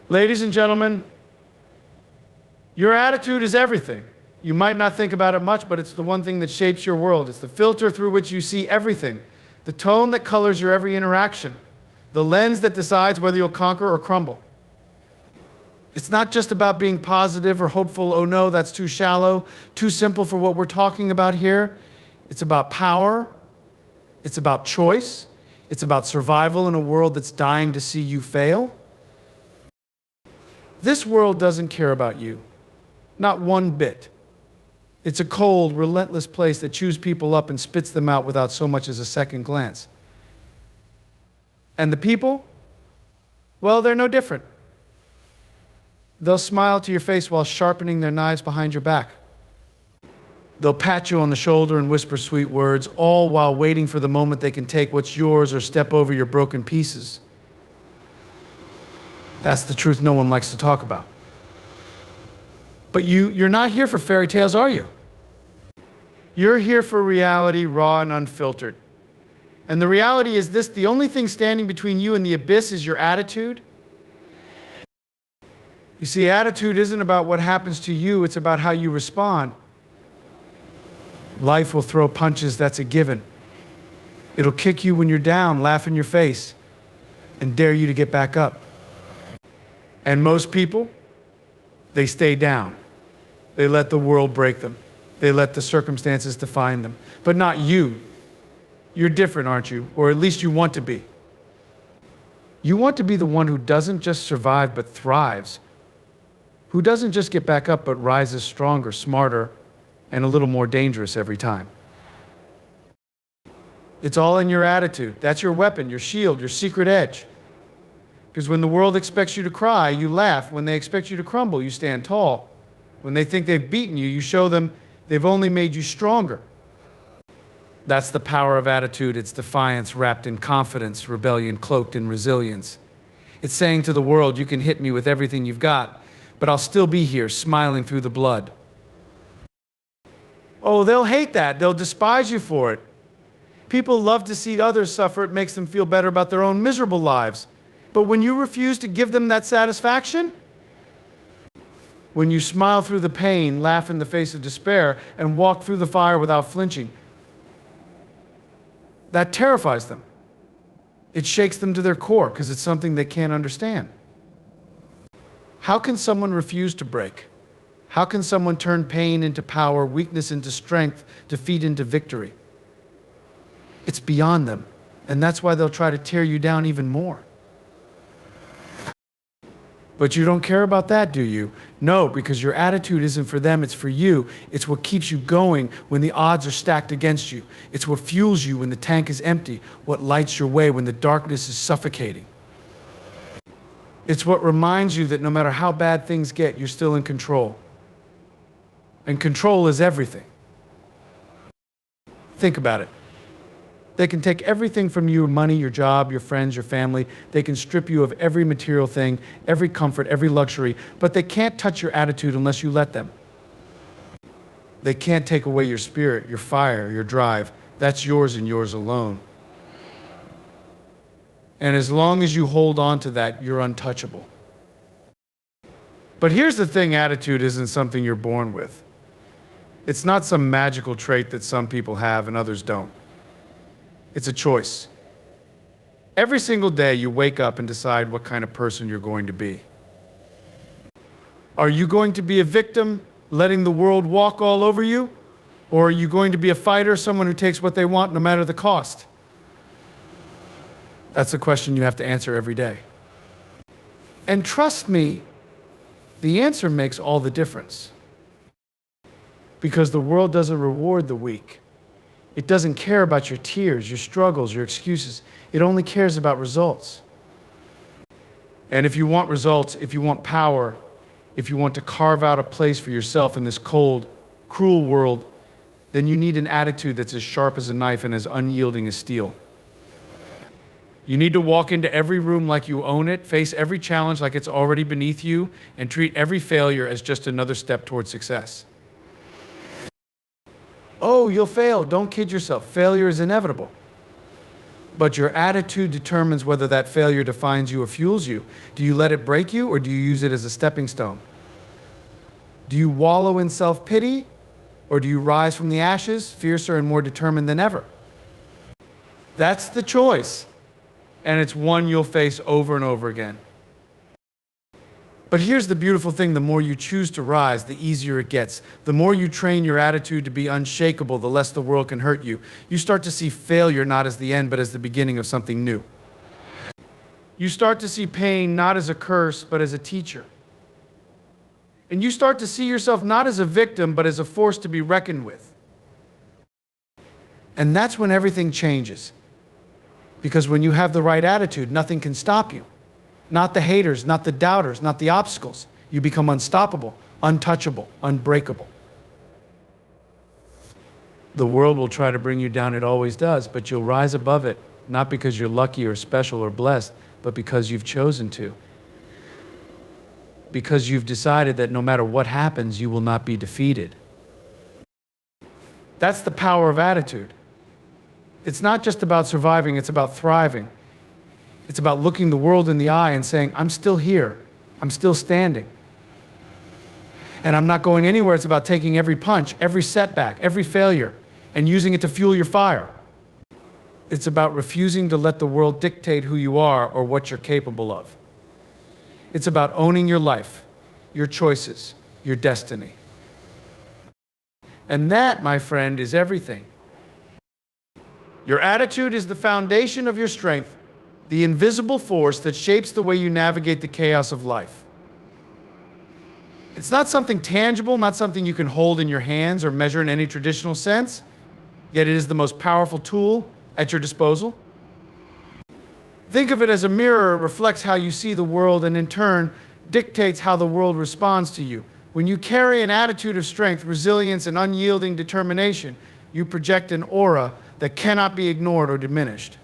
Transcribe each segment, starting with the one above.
Ladies and gentlemen, your attitude is everything. You might not think about it much, but it's the one thing that shapes your world. It's the filter through which you see everything, the tone that colors your every interaction, the lens that decides whether you'll conquer or crumble. It's not just about being positive or hopeful. Oh no, that's too shallow, too simple for what we're talking about here. It's about power. It's about choice. It's about survival in a world that's dying to see you fail. This world doesn't care about you, not one bit. It's a cold, relentless place that chews people up and spits them out without so much as a second glance. And the people? Well, they're no different. They'll smile to your face while sharpening their knives behind your back. They'll pat you on the shoulder and whisper sweet words, all while waiting for the moment they can take what's yours or step over your broken pieces. That's the truth no one likes to talk about. But you're not here for fairy tales, are you? You're here for reality, raw and unfiltered. And the reality is this: the only thing standing between you and the abyss is your attitude. You see, attitude isn't about what happens to you, it's about how you respond. Life will throw punches, that's a given. It'll kick you when you're down, laugh in your face, and dare you to get back up. And most people, they stay down. They let the world break them. They let the circumstances define them. But not you. You're different, aren't you? Or at least you want to be. You want to be the one who doesn't just survive, but thrives. Who doesn't just get back up, but rises stronger, smarter, and a little more dangerous every time. It's all in your attitude. That's your weapon, your shield, your secret edge. Because when the world expects you to cry, you laugh. When they expect you to crumble, you stand tall. When they think they've beaten you, you show them they've only made you stronger. That's the power of attitude. It's defiance wrapped in confidence, rebellion cloaked in resilience. It's saying to the world, you can hit me with everything you've got, but I'll still be here, smiling through the blood. Oh, they'll hate that. They'll despise you for it. People love to see others suffer. It makes them feel better about their own miserable lives. But when you refuse to give them that satisfaction, when you smile through the pain, laugh in the face of despair, and walk through the fire without flinching, that terrifies them. It shakes them to their core because it's something they can't understand. How can someone refuse to break? How can someone turn pain into power, weakness into strength, defeat into victory? It's beyond them, and that's why they'll try to tear you down even more. But you don't care about that, do you? No, because your attitude isn't for them, it's for you. It's what keeps you going when the odds are stacked against you. It's what fuels you when the tank is empty, what lights your way when the darkness is suffocating. It's what reminds you that no matter how bad things get, you're still in control. And control is everything. Think about it. They can take everything from you: money, your job, your friends, your family. They can strip you of every material thing, every comfort, every luxury, but they can't touch your attitude unless you let them. They can't take away your spirit, your fire, your drive. That's yours and yours alone. And as long as you hold on to that, you're untouchable. But here's the thing: attitude isn't something you're born with. It's not some magical trait that some people have and others don't. It's a choice. Every single day you wake up and decide what kind of person you're going to be. Are you going to be a victim, letting the world walk all over you? Or are you going to be a fighter, someone who takes what they want no matter the cost? That's the question you have to answer every day. And trust me, the answer makes all the difference. Because the world doesn't reward the weak. It doesn't care about your tears, your struggles, your excuses. It only cares about results. And if you want results, if you want power, if you want to carve out a place for yourself in this cold, cruel world, then you need an attitude that's as sharp as a knife and as unyielding as steel. You need to walk into every room like you own it, face every challenge like it's already beneath you, and treat every failure as just another step toward success. Oh, you'll fail. Don't kid yourself. Failure is inevitable. But your attitude determines whether that failure defines you or fuels you. Do you let it break you, or do you use it as a stepping stone? Do you wallow in self-pity, or do you rise from the ashes, fiercer and more determined than ever? That's the choice, and it's one you'll face over and over again. But here's the beautiful thing: the more you choose to rise, the easier it gets. The more you train your attitude to be unshakable, the less the world can hurt you. You start to see failure not as the end, but as the beginning of something new. You start to see pain not as a curse, but as a teacher. And you start to see yourself not as a victim, but as a force to be reckoned with. And that's when everything changes. Because when you have the right attitude, nothing can stop you. Not the haters, not the doubters, not the obstacles. You become unstoppable, untouchable, unbreakable. The world will try to bring you down, it always does, but you'll rise above it, not because you're lucky or special or blessed, but because you've chosen to. Because you've decided that no matter what happens, you will not be defeated. That's the power of attitude. It's not just about surviving, it's about thriving. It's about looking the world in the eye and saying, I'm still here, I'm still standing. And I'm not going anywhere. It's about taking every punch, every setback, every failure, and using it to fuel your fire. It's about refusing to let the world dictate who you are or what you're capable of. It's about owning your life, your choices, your destiny. And that, my friend, is everything. Your attitude is the foundation of your strength, the invisible force that shapes the way you navigate the chaos of life. It's not something tangible, not something you can hold in your hands or measure in any traditional sense, yet it is the most powerful tool at your disposal. Think of it as a mirror. It reflects how you see the world and in turn dictates how the world responds to you. When you carry an attitude of strength, resilience, and unyielding determination, you project an aura that cannot be ignored or diminished.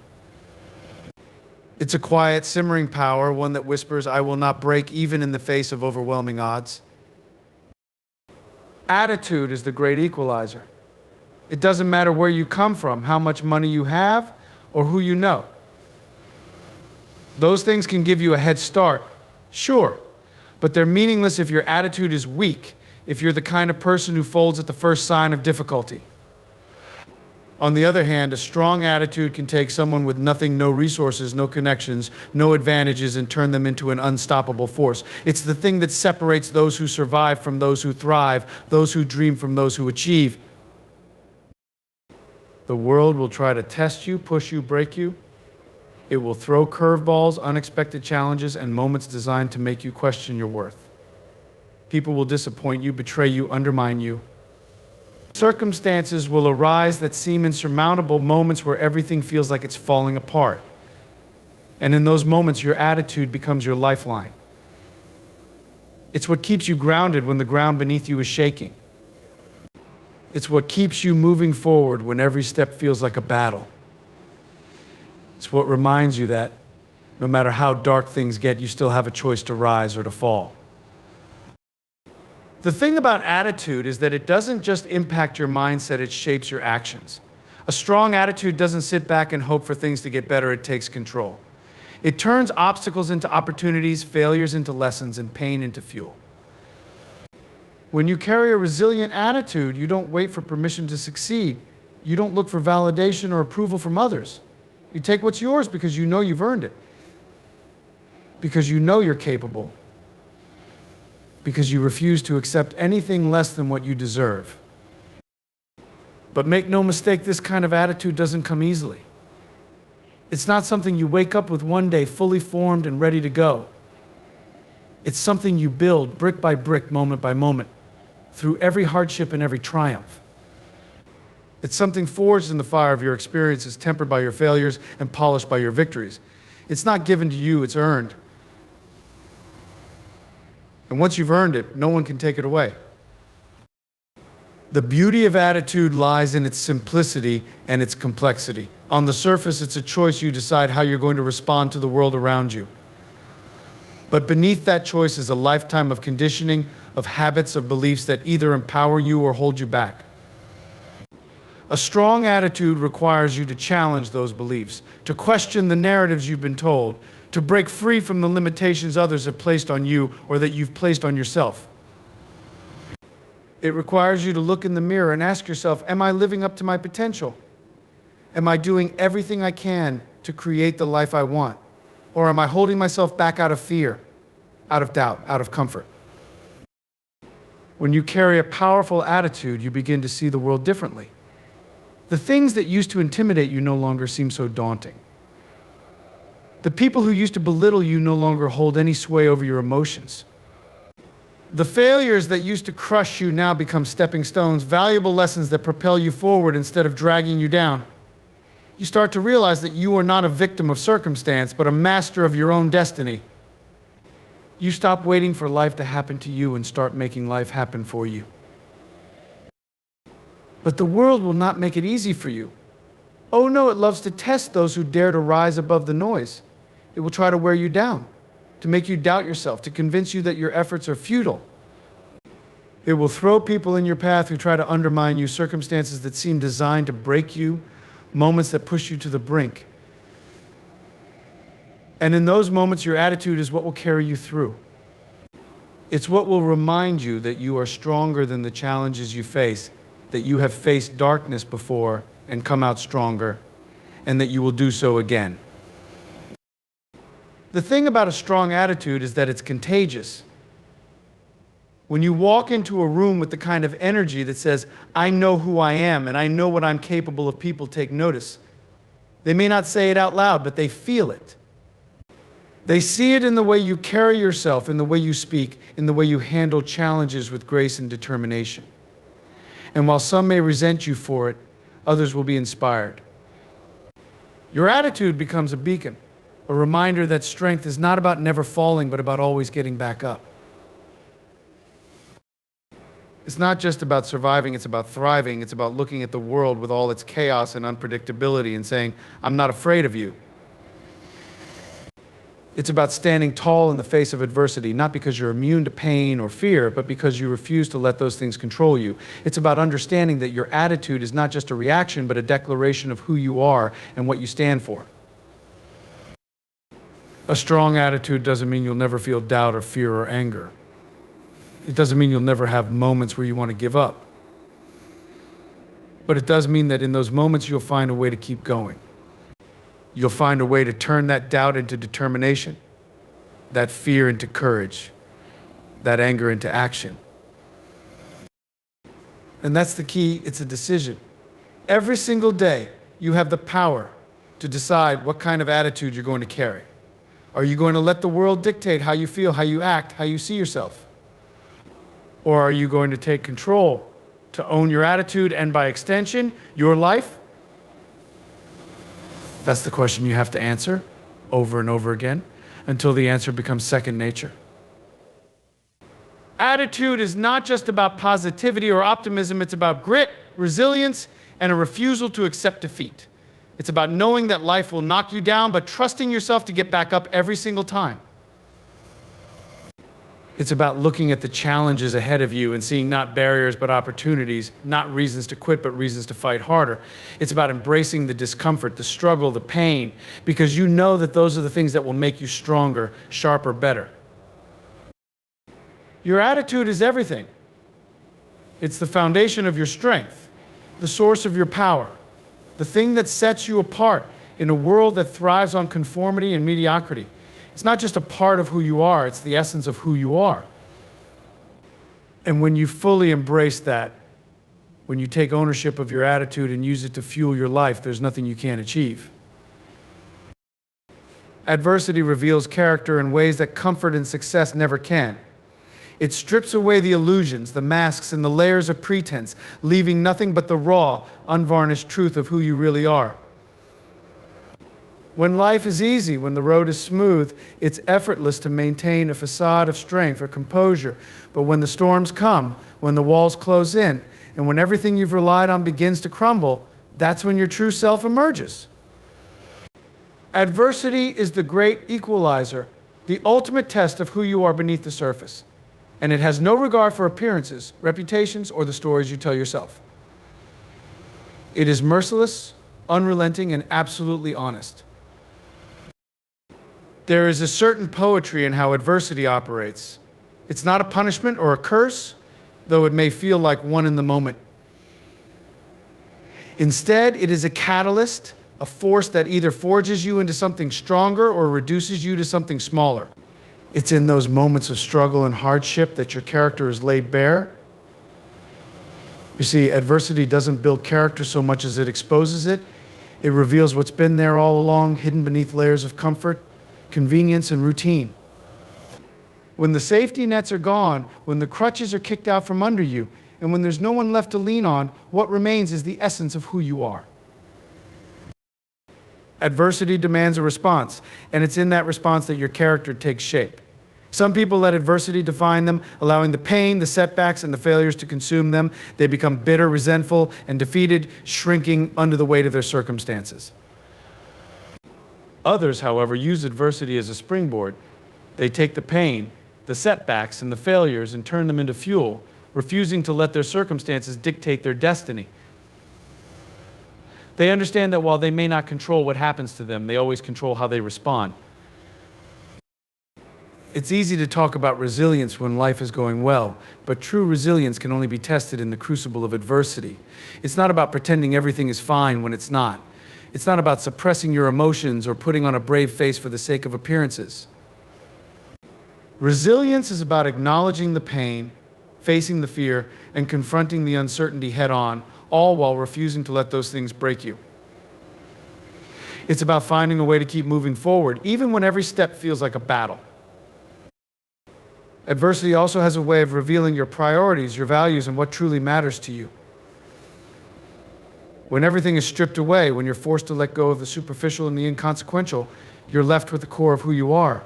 It's a quiet, simmering power, one that whispers, I will not break even in the face of overwhelming odds. Attitude is the great equalizer. It doesn't matter where you come from, how much money you have, or who you know. Those things can give you a head start, sure, but they're meaningless if your attitude is weak, if you're the kind of person who folds at the first sign of difficulty. On the other hand, a strong attitude can take someone with nothing, no resources, no connections, no advantages, and turn them into an unstoppable force. It's the thing that separates those who survive from those who thrive, those who dream from those who achieve. The world will try to test you, push you, break you. It will throw curveballs, unexpected challenges, and moments designed to make you question your worth. People will disappoint you, betray you, undermine you. Circumstances will arise that seem insurmountable, moments where everything feels like it's falling apart. And in those moments, your attitude becomes your lifeline. It's what keeps you grounded when the ground beneath you is shaking. It's what keeps you moving forward when every step feels like a battle. It's what reminds you that no matter how dark things get, you still have a choice to rise or to fall. The thing about attitude is that it doesn't just impact your mindset, it shapes your actions. A strong attitude doesn't sit back and hope for things to get better, it takes control. It turns obstacles into opportunities, failures into lessons, and pain into fuel. When you carry a resilient attitude, you don't wait for permission to succeed. You don't look for validation or approval from others. You take what's yours because you know you've earned it. Because you know you're capable. Because you refuse to accept anything less than what you deserve. But make no mistake, this kind of attitude doesn't come easily. It's not something you wake up with one day fully formed and ready to go. It's something you build brick by brick, moment by moment, through every hardship and every triumph. It's something forged in the fire of your experiences, tempered by your failures and polished by your victories. It's not given to you, it's earned. And once you've earned it, no one can take it away. The beauty of attitude lies in its simplicity and its complexity. On the surface, it's a choice you decide how you're going to respond to the world around you. But beneath that choice is a lifetime of conditioning, of habits, of beliefs that either empower you or hold you back. A strong attitude requires you to challenge those beliefs, to question the narratives you've been told, to break free from the limitations others have placed on you or that you've placed on yourself. It requires you to look in the mirror and ask yourself, am I living up to my potential? Am I doing everything I can to create the life I want? Or am I holding myself back out of fear, out of doubt, out of comfort? When you carry a powerful attitude, you begin to see the world differently. The things that used to intimidate you no longer seem so daunting. The people who used to belittle you no longer hold any sway over your emotions. The failures that used to crush you now become stepping stones, valuable lessons that propel you forward instead of dragging you down. You start to realize that you are not a victim of circumstance, but a master of your own destiny. You stop waiting for life to happen to you and start making life happen for you. But the world will not make it easy for you. Oh no, it loves to test those who dare to rise above the noise. It will try to wear you down, to make you doubt yourself, to convince you that your efforts are futile. It will throw people in your path who try to undermine you, circumstances that seem designed to break you, moments that push you to the brink. And in those moments, your attitude is what will carry you through. It's what will remind you that you are stronger than the challenges you face, that you have faced darkness before and come out stronger, and that you will do so again. The thing about a strong attitude is that it's contagious. When you walk into a room with the kind of energy that says, I know who I am and I know what I'm capable of, people take notice. They may not say it out loud, but they feel it. They see it in the way you carry yourself, in the way you speak, in the way you handle challenges with grace and determination. And while some may resent you for it, others will be inspired. Your attitude becomes a beacon, a reminder that strength is not about never falling, but about always getting back up. It's not just about surviving, it's about thriving. It's about looking at the world with all its chaos and unpredictability and saying, I'm not afraid of you. It's about standing tall in the face of adversity, not because you're immune to pain or fear, but because you refuse to let those things control you. It's about understanding that your attitude is not just a reaction, but a declaration of who you are and what you stand for. A strong attitude doesn't mean you'll never feel doubt or fear or anger. It doesn't mean you'll never have moments where you want to give up. But it does mean that in those moments you'll find a way to keep going. You'll find a way to turn that doubt into determination, that fear into courage, that anger into action. And that's the key, it's a decision. Every single day, you have the power to decide what kind of attitude you're going to carry. Are you going to let the world dictate how you feel, how you act, how you see yourself? Or are you going to take control to own your attitude and, by extension, your life? That's the question you have to answer over and over again until the answer becomes second nature. Attitude is not just about positivity or optimism, it's about grit, resilience, and a refusal to accept defeat. It's about knowing that life will knock you down, but trusting yourself to get back up every single time. It's about looking at the challenges ahead of you and seeing not barriers but opportunities, not reasons to quit but reasons to fight harder. It's about embracing the discomfort, the struggle, the pain, because you know that those are the things that will make you stronger, sharper, better. Your attitude is everything. It's the foundation of your strength, the source of your power, the thing that sets you apart in a world that thrives on conformity and mediocrity. It's not just a part of who you are, it's the essence of who you are. And when you fully embrace that, when you take ownership of your attitude and use it to fuel your life, there's nothing you can't achieve. Adversity reveals character in ways that comfort and success never can. It strips away the illusions, the masks, and the layers of pretense, leaving nothing but the raw, unvarnished truth of who you really are. When life is easy, when the road is smooth, it's effortless to maintain a facade of strength or composure. But when the storms come, when the walls close in, and when everything you've relied on begins to crumble, that's when your true self emerges. Adversity is the great equalizer, the ultimate test of who you are beneath the surface. And it has no regard for appearances, reputations, or the stories you tell yourself. It is merciless, unrelenting, and absolutely honest. There is a certain poetry in how adversity operates. It's not a punishment or a curse, though it may feel like one in the moment. Instead, it is a catalyst, a force that either forges you into something stronger or reduces you to something smaller. It's in those moments of struggle and hardship that your character is laid bare. You see, adversity doesn't build character so much as it exposes it. It reveals what's been there all along, hidden beneath layers of comfort, convenience, and routine. When the safety nets are gone, when the crutches are kicked out from under you, and when there's no one left to lean on, what remains is the essence of who you are. Adversity demands a response, and it's in that response that your character takes shape. Some people let adversity define them, allowing the pain, the setbacks, and the failures to consume them. They become bitter, resentful, and defeated, shrinking under the weight of their circumstances. Others, however, use adversity as a springboard. They take the pain, the setbacks, and the failures and turn them into fuel, refusing to let their circumstances dictate their destiny. They understand that while they may not control what happens to them, they always control how they respond. It's easy to talk about resilience when life is going well, but true resilience can only be tested in the crucible of adversity. It's not about pretending everything is fine when it's not. It's not about suppressing your emotions or putting on a brave face for the sake of appearances. Resilience is about acknowledging the pain, facing the fear, and confronting the uncertainty head-on, all while refusing to let those things break you. It's about finding a way to keep moving forward, even when every step feels like a battle. Adversity also has a way of revealing your priorities, your values, and what truly matters to you. When everything is stripped away, when you're forced to let go of the superficial and the inconsequential, you're left with the core of who you are.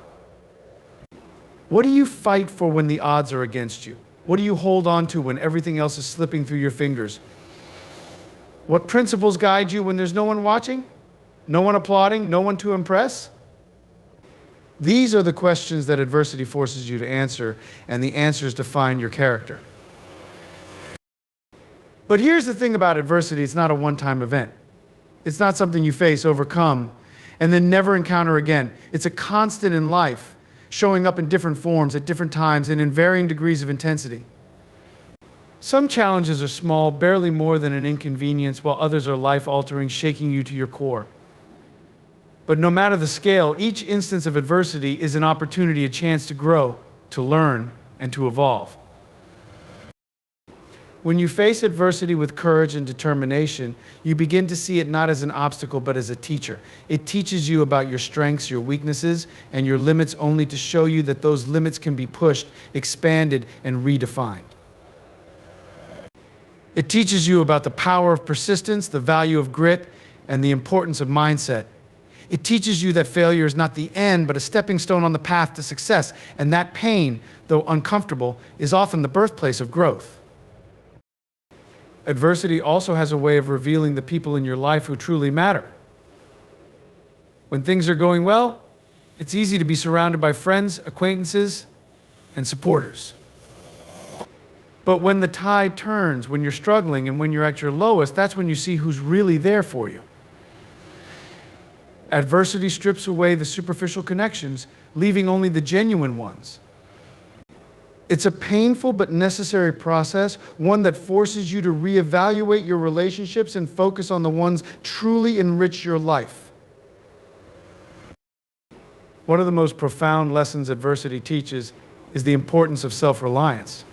What do you fight for when the odds are against you? What do you hold on to when everything else is slipping through your fingers? What principles guide you when there's no one watching? No one applauding? No one to impress? These are the questions that adversity forces you to answer, and the answers define your character. But here's the thing about adversity: it's not a one-time event. It's not something you face, overcome, and then never encounter again. It's a constant in life, showing up in different forms at different times and in varying degrees of intensity. Some challenges are small, barely more than an inconvenience, while others are life-altering, shaking you to your core. But no matter the scale, each instance of adversity is an opportunity, a chance to grow, to learn, and to evolve. When you face adversity with courage and determination, you begin to see it not as an obstacle, but as a teacher. It teaches you about your strengths, your weaknesses, and your limits, only to show you that those limits can be pushed, expanded, and redefined. It teaches you about the power of persistence, the value of grit, and the importance of mindset. It teaches you that failure is not the end, but a stepping stone on the path to success, and that pain, though uncomfortable, is often the birthplace of growth. Adversity also has a way of revealing the people in your life who truly matter. When things are going well, it's easy to be surrounded by friends, acquaintances, and supporters. But when the tide turns, when you're struggling and when you're at your lowest, that's when you see who's really there for you. Adversity strips away the superficial connections, leaving only the genuine ones. It's a painful but necessary process, one that forces you to reevaluate your relationships and focus on the ones truly enrich your life. One of the most profound lessons adversity teaches is the importance of self-reliance.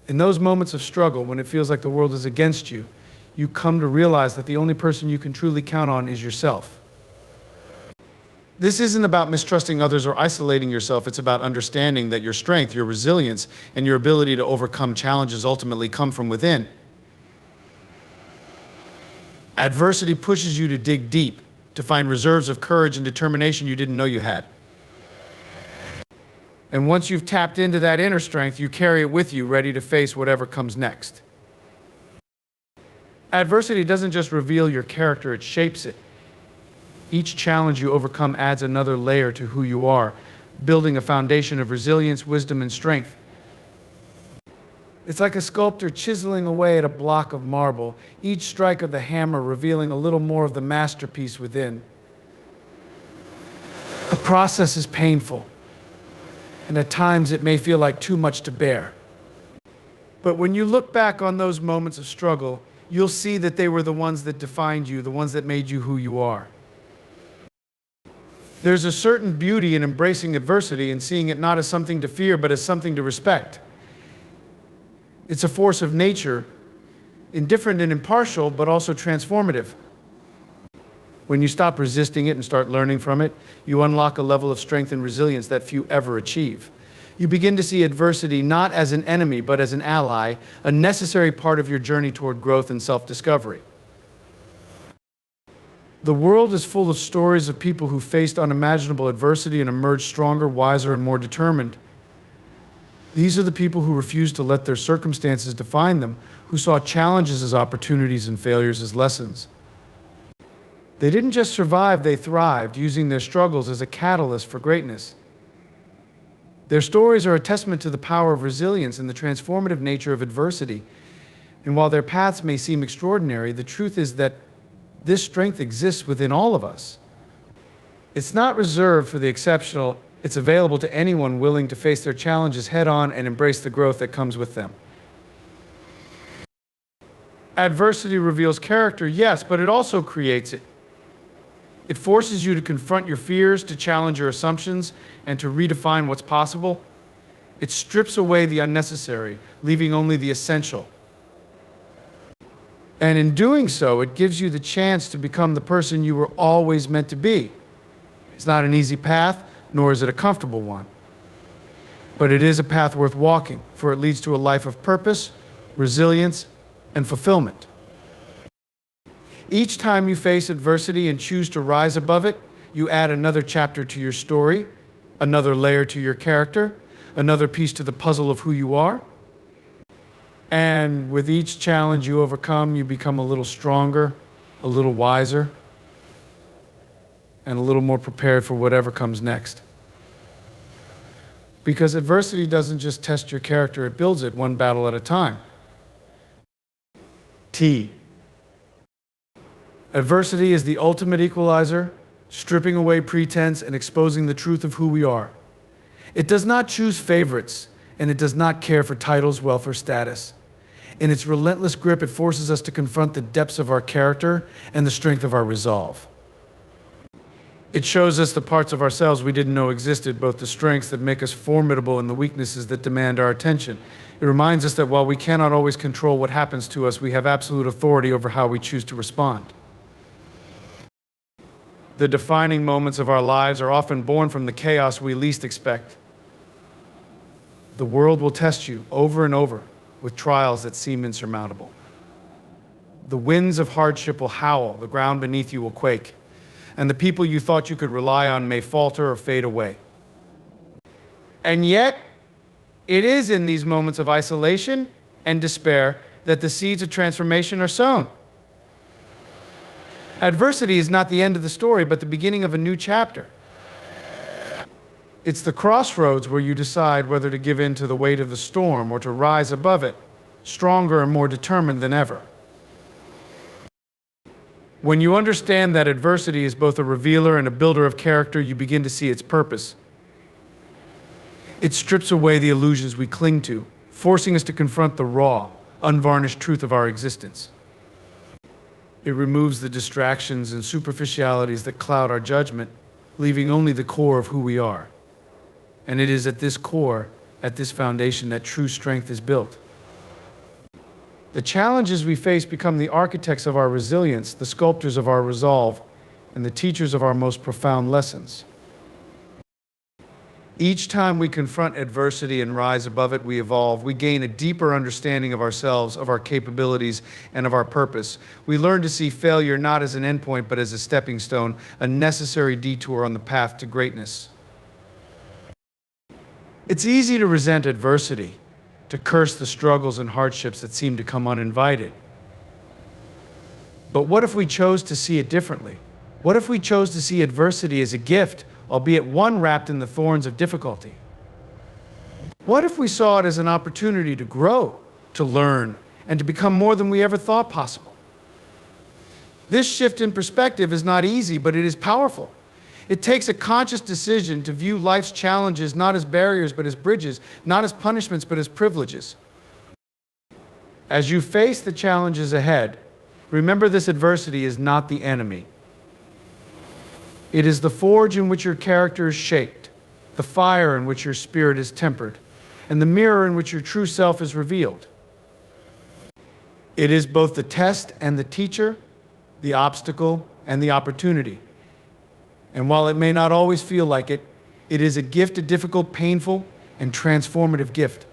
In those moments of struggle, when it feels like the world is against you, you come to realize that the only person you can truly count on is yourself. This isn't about mistrusting others or isolating yourself. It's about understanding that your strength, your resilience, and your ability to overcome challenges ultimately come from within. Adversity pushes you to dig deep, to find reserves of courage and determination you didn't know you had. And once you've tapped into that inner strength, you carry it with you, ready to face whatever comes next. Adversity doesn't just reveal your character, it shapes it. Each challenge you overcome adds another layer to who you are, building a foundation of resilience, wisdom, and strength. It's like a sculptor chiseling away at a block of marble, each strike of the hammer revealing a little more of the masterpiece within. The process is painful, and at times it may feel like too much to bear. But when you look back on those moments of struggle, you'll see that they were the ones that defined you, the ones that made you who you are. There's a certain beauty in embracing adversity and seeing it not as something to fear, but as something to respect. It's a force of nature, indifferent and impartial, but also transformative. When you stop resisting it and start learning from it, you unlock a level of strength and resilience that few ever achieve. You begin to see adversity not as an enemy, but as an ally, a necessary part of your journey toward growth and self-discovery. The world is full of stories of people who faced unimaginable adversity and emerged stronger, wiser, and more determined. These are the people who refused to let their circumstances define them, who saw challenges as opportunities and failures as lessons. They didn't just survive, they thrived, using their struggles as a catalyst for greatness. Their stories are a testament to the power of resilience and the transformative nature of adversity. And while their paths may seem extraordinary, the truth is that this strength exists within all of us. It's not reserved for the exceptional, it's available to anyone willing to face their challenges head-on and embrace the growth that comes with them. Adversity reveals character, yes, but it also creates it. It forces you to confront your fears, to challenge your assumptions, and to redefine what's possible. It strips away the unnecessary, leaving only the essential. And in doing so, it gives you the chance to become the person you were always meant to be. It's not an easy path, nor is it a comfortable one. But it is a path worth walking, for it leads to a life of purpose, resilience, and fulfillment. Each time you face adversity and choose to rise above it, you add another chapter to your story, another layer to your character, another piece to the puzzle of who you are. And with each challenge you overcome, you become a little stronger, a little wiser, and a little more prepared for whatever comes next. Because adversity doesn't just test your character, it builds it one battle at a time. T. Adversity is the ultimate equalizer, stripping away pretense and exposing the truth of who we are. It does not choose favorites, and it does not care for titles, wealth, or status. In its relentless grip, it forces us to confront the depths of our character and the strength of our resolve. It shows us the parts of ourselves we didn't know existed, both the strengths that make us formidable and the weaknesses that demand our attention. It reminds us that while we cannot always control what happens to us, we have absolute authority over how we choose to respond. The defining moments of our lives are often born from the chaos we least expect. The world will test you over and over with trials that seem insurmountable. The winds of hardship will howl, the ground beneath you will quake, and the people you thought you could rely on may falter or fade away. And yet, it is in these moments of isolation and despair that the seeds of transformation are sown. Adversity is not the end of the story, but the beginning of a new chapter. It's the crossroads where you decide whether to give in to the weight of the storm or to rise above it, stronger and more determined than ever. When you understand that adversity is both a revealer and a builder of character, you begin to see its purpose. It strips away the illusions we cling to, forcing us to confront the raw, unvarnished truth of our existence. It removes the distractions and superficialities that cloud our judgment, leaving only the core of who we are. And it is at this core, at this foundation, that true strength is built. The challenges we face become the architects of our resilience, the sculptors of our resolve, and the teachers of our most profound lessons. Each time we confront adversity and rise above it, we evolve. We gain a deeper understanding of ourselves, of our capabilities, and of our purpose. We learn to see failure not as an endpoint, but as a stepping stone, a necessary detour on the path to greatness. It's easy to resent adversity, to curse the struggles and hardships that seem to come uninvited. But what if we chose to see it differently? What if we chose to see adversity as a gift, albeit one wrapped in the thorns of difficulty? What if we saw it as an opportunity to grow, to learn, and to become more than we ever thought possible. This shift in perspective is not easy, but it is powerful. It takes a conscious decision to view life's challenges not as barriers, but as bridges, not as punishments, but as privileges. As you face the challenges ahead, remember this adversity is not the enemy. It is the forge in which your character is shaped, the fire in which your spirit is tempered, and the mirror in which your true self is revealed. It is both the test and the teacher, the obstacle and the opportunity. And while it may not always feel like it, it is a gift, a difficult, painful, and transformative gift.